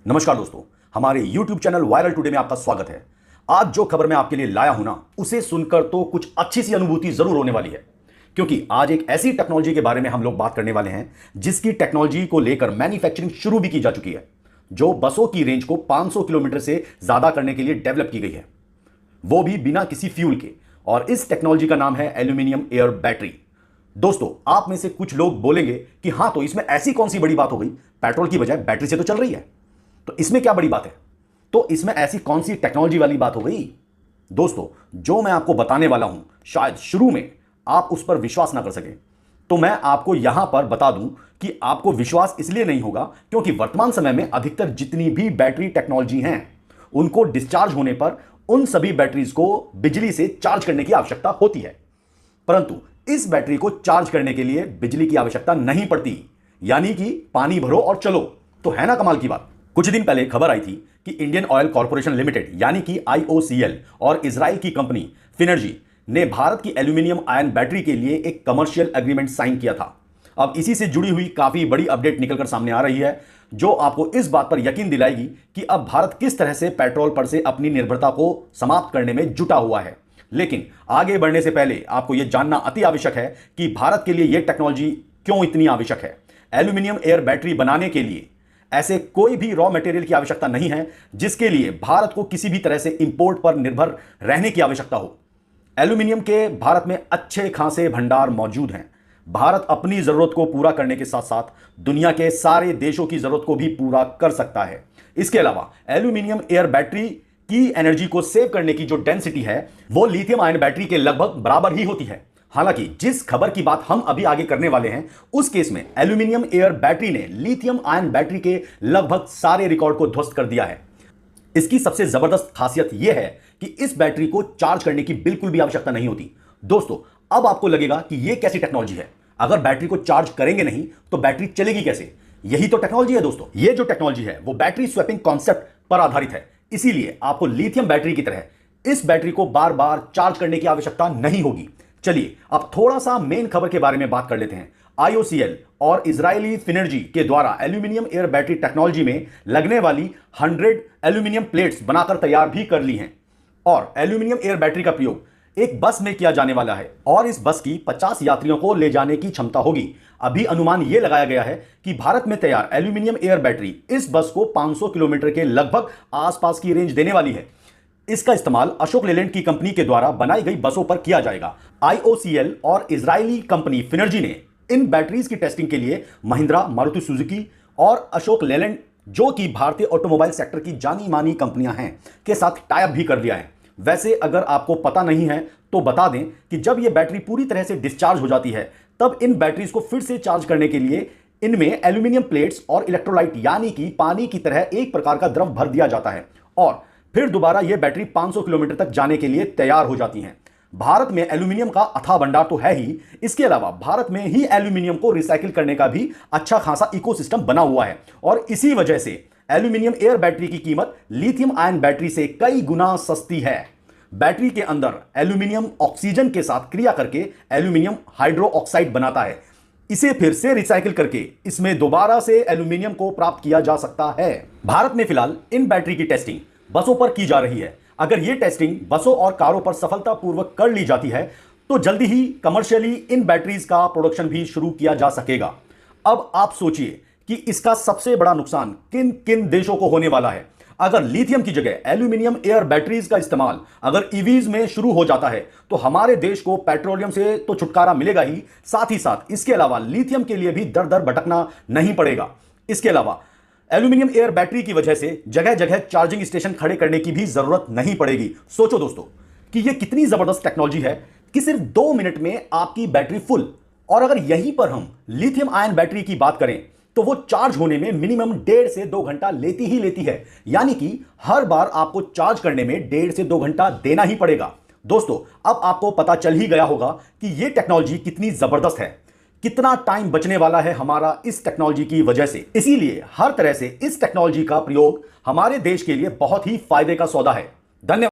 नमस्कार दोस्तों, हमारे YouTube चैनल वायरल टुडे में आपका स्वागत है। आज जो खबर मैं आपके लिए लाया हूं ना, उसे सुनकर तो कुछ अच्छी सी अनुभूति जरूर होने वाली है, क्योंकि आज एक ऐसी टेक्नोलॉजी के बारे में हम लोग बात करने वाले हैं जिसकी टेक्नोलॉजी को लेकर मैन्युफैक्चरिंग शुरू भी की जा चुकी है, जो बसों की रेंज को 500 किलोमीटर से ज्यादा करने के लिए डेवलप की गई है, वो भी बिना किसी फ्यूल के। और इस टेक्नोलॉजी का नाम है एल्यूमिनियम एयर बैटरी। दोस्तों, आप में से कुछ लोग बोलेंगे कि हां, तो इसमें ऐसी कौन सी बड़ी बात हो गई, पेट्रोल की बजाय बैटरी से तो चल रही है, तो इसमें क्या बड़ी बात है, तो इसमें ऐसी कौन सी टेक्नोलॉजी वाली बात हो गई। दोस्तों, जो मैं आपको बताने वाला हूं, शायद शुरू में आप उस पर विश्वास ना कर सके, तो मैं आपको यहां पर बता दूं कि आपको विश्वास इसलिए नहीं होगा क्योंकि वर्तमान समय में अधिकतर जितनी भी बैटरी टेक्नोलॉजी हैं, उनको डिस्चार्ज होने पर उन सभी बैटरीज को बिजली से चार्ज करने की आवश्यकता होती है, परंतु इस बैटरी को चार्ज करने के लिए बिजली की आवश्यकता नहीं पड़ती, यानी कि पानी भरो और चलो। तो है ना कमाल की बात। कुछ दिन पहले खबर आई थी कि इंडियन ऑयल कॉर्पोरेशन लिमिटेड यानी कि IOCL और इजराइल की कंपनी फिनर्जी ने भारत की एल्यूमिनियम आयन बैटरी के लिए एक कमर्शियल एग्रीमेंट साइन किया था। अब इसी से जुड़ी हुई काफी बड़ी अपडेट निकलकर सामने आ रही है, जो आपको इस बात पर यकीन दिलाएगी कि अब भारत किस तरह से पेट्रोल पर से अपनी निर्भरता को समाप्त करने में जुटा हुआ है। लेकिन आगे बढ़ने से पहले आपको यह जानना अति आवश्यक है कि भारत के लिए यह टेक्नोलॉजी क्यों इतनी आवश्यक है। एल्यूमिनियम एयर बैटरी बनाने के लिए ऐसे कोई भी रॉ मटेरियल की आवश्यकता नहीं है जिसके लिए भारत को किसी भी तरह से इंपोर्ट पर निर्भर रहने की आवश्यकता हो। एल्यूमिनियम के भारत में अच्छे खासे भंडार मौजूद हैं। भारत अपनी जरूरत को पूरा करने के साथ साथ दुनिया के सारे देशों की जरूरत को भी पूरा कर सकता है। इसके अलावा एल्यूमिनियम एयर बैटरी की एनर्जी को सेव करने की जो डेंसिटी है, वो लिथियम आयन बैटरी के लगभग बराबर ही होती है। हालांकि जिस खबर की बात हम अभी आगे करने वाले हैं, उस केस में एल्यूमिनियम एयर बैटरी ने लिथियम आयन बैटरी के लगभग सारे रिकॉर्ड को ध्वस्त कर दिया है। इसकी सबसे जबरदस्त खासियत यह है कि इस बैटरी को चार्ज करने की बिल्कुल भी आवश्यकता नहीं होती। दोस्तों, अब आपको लगेगा कि यह कैसी टेक्नोलॉजी है, अगर बैटरी को चार्ज करेंगे नहीं तो बैटरी चलेगी कैसे। यही तो टेक्नोलॉजी है दोस्तों। यह जो टेक्नोलॉजी है वो बैटरी स्वैपिंग कॉन्सेप्ट पर आधारित है, इसीलिए आपको लिथियम बैटरी की तरह इस बैटरी को बार बार चार्ज करने की आवश्यकता नहीं होगी। चलिए अब थोड़ा सा मेन खबर के बारे में बात कर लेते हैं। IOCL और इजरायली फिनर्जी के द्वारा एल्यूमिनियम एयर बैटरी टेक्नोलॉजी में लगने वाली 100 एल्यूमिनियम प्लेट्स बनाकर तैयार भी कर ली हैं, और एल्यूमिनियम एयर बैटरी का प्रयोग एक बस में किया जाने वाला है, और इस बस की 50 यात्रियों को ले जाने की क्षमता होगी। अभी अनुमान यह लगाया गया है कि भारत में तैयार एल्यूमिनियम एयर बैटरी इस बस को 500 किलोमीटर के लगभग आसपास की रेंज देने वाली है। इसका इस्तेमाल अशोक लेलैंड की कंपनी के द्वारा बनाई गई बसों पर किया जाएगा। IOCL और इजरायली कंपनी फिनर्जी ने इन बैटरीज की टेस्टिंग के लिए महिंद्रा, मारुति सुजुकी और अशोक लेलैंड, जो कि भारतीय ऑटोमोबाइल सेक्टर की जानी मानी कंपनियां हैं, के साथ टाई अप भी कर लिया है। वैसे अगर आपको पता नहीं है तो बता दें कि जब यह बैटरी पूरी तरह से डिस्चार्ज हो जाती है, तब इन बैटरीज को फिर से चार्ज करने के लिए इनमें एल्यूमिनियम प्लेट्स और इलेक्ट्रोलाइट यानी कि पानी की तरह एक प्रकार का द्रव भर दिया जाता है, और फिर दोबारा यह बैटरी 500 किलोमीटर तक जाने के लिए तैयार हो जाती हैं। भारत में एल्यूमिनियम का अथाह भंडार तो है ही, इसके अलावा भारत में ही एल्यूमिनियम को रिसाइकिल करने का भी अच्छा खासा इकोसिस्टम बना हुआ है, और इसी वजह से एल्यूमिनियम एयर बैटरी की कीमत लिथियम आयन बैटरी से कई गुना सस्ती है। बैटरी के अंदर एल्यूमिनियम ऑक्सीजन के साथ क्रिया करके एल्यूमिनियम हाइड्रो ऑक्साइड बनाता है। इसे फिर से रिसाइकिल करके इसमें दोबारा से एल्यूमिनियम को प्राप्त किया जा सकता है। भारत में फिलहाल इन बैटरी की टेस्टिंग बसों पर की जा रही है। अगर यह टेस्टिंग बसों और कारों पर सफलतापूर्वक कर ली जाती है तो जल्दी ही कमर्शियली इन बैटरीज का प्रोडक्शन भी शुरू किया जा सकेगा। अब आप सोचिए कि इसका सबसे बड़ा नुकसान किन किन देशों को होने वाला है। अगर लिथियम की जगह एल्यूमिनियम एयर बैटरीज का इस्तेमाल अगर ईवीज में शुरू हो जाता है तो हमारे देश को पेट्रोलियम से तो छुटकारा मिलेगा ही, साथ ही साथ इसके अलावा लिथियम के लिए भी दर दर भटकना नहीं पड़ेगा। इसके अलावा एल्यूमिनियम एयर बैटरी की वजह से जगह जगह चार्जिंग स्टेशन खड़े करने की भी जरूरत नहीं पड़ेगी। सोचो दोस्तों कि यह कितनी जबरदस्त टेक्नोलॉजी है कि सिर्फ 2 मिनट में आपकी बैटरी फुल। और अगर यहीं पर हम लिथियम आयन बैटरी की बात करें तो वो चार्ज होने में मिनिमम 1.5 से 2 घंटा लेती ही लेती है, यानी कि हर बार आपको चार्ज करने में 1.5 से 2 घंटा देना ही पड़ेगा। दोस्तों, अब आपको पता चल ही गया होगा कि यह टेक्नोलॉजी कितनी जबरदस्त है, कितना टाइम बचने वाला है हमारा इस टेक्नोलॉजी की वजह से। इसीलिए हर तरह से इस टेक्नोलॉजी का प्रयोग हमारे देश के लिए बहुत ही फायदे का सौदा है। धन्यवाद।